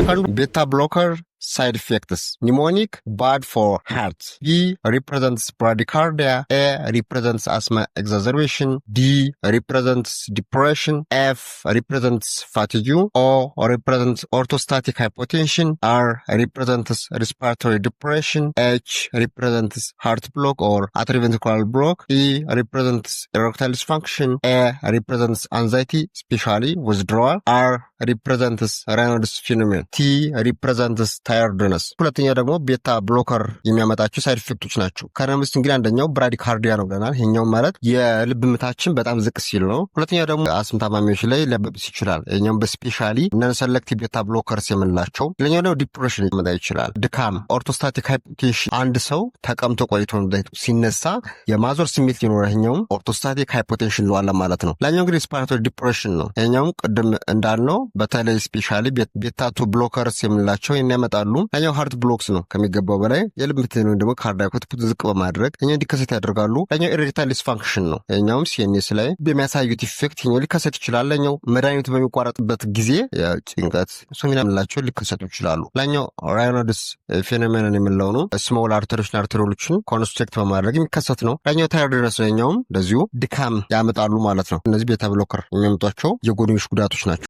Beta blocker side effects. Pneumonic, bad for heart. B represents bradycardia. A represents asthma exacerbation. D represents depression. F represents fatigue. O represents orthostatic hypotension. R represents respiratory depression. H represents heart block or atrioventricular block. E represents erectile dysfunction. A represents anxiety, especially withdrawal. R represents Raynaud's phenomenon. T represents ታይርድነስ። ሁለተኛ ደግሞ ቤታ ብሎከር የሚያመጣቸው ሳይድ ኢፌክቶች ናቸው። ከነምስት እንግዲህ አንደኛው ብራዲካርዲያ ነው ብለናል። ይሄኛው ማለት የልብ ምታችን በጣም ዝቅ ሲል ነው። ሁለተኛ ደግሞ አስም ታማሚዎች ላይ ሊያበብስ ይችላል። ይሄኛው በስፔሻሊ ነን ሰሌክቲቭ ቤታ ብሎከርስ የምንላቸው። ሌላኛው ደግሞ ዲፕሬሽን ሊመጣ ይችላል። ድካም፣ ኦርቶስታቲክ ሃይፖቴንሽን፣ አንድ ሰው ተቀምጦ ቆይቶ ሲነሳ የማዞር ስሜት ሊኖረው፣ ይሄኛውም ኦርቶስታቲክ ሃይፖቴንሽን ለዋለ ማለት ነው። ሌላኛው እንግዲህ ሪስፓራቶሪ ዲፕሬሽን ነው። ይሄኛውም ቅድም እንዳልነው በተለይ ስፔሻሊ ቤታ ቱ ብሎከርስ የምንላቸው የሚያመጣሉ። ኛው ሃርት ብሎክስ ነው። ከሚገባው በላይ የልብ ምትን ወይም ደግሞ ካርዲያክ ሪትም ዝቅ በማድረግ እኛ እንዲከሰት ያደርጋሉ። ኛው ኢሬክታይል ዲስፋንክሽን ነው። ኛውም ሲኤንኤስ ላይ በሚያሳዩት ኢፌክት ኛው ሊከሰት ይችላል። ኛው መድኃኒቱ በሚቋረጥበት ጊዜ ጭንቀት ሶሚና ምላቸው ሊከሰቱ ይችላሉ። ላኛው ራይናውድስ ፌኖሜኖን የምንለው ነው። ስሞል አርተሪዎችን ኮንስትሪክት በማድረግ የሚከሰት ነው። ላኛው ታይሮይድነስ ነው። ኛውም እንደዚሁ ድካም ያመጣሉ ማለት ነው። እነዚህ ቤታ ብሎከር የሚያመጧቸው የጎንዮሽ ጉዳቶች ናቸው።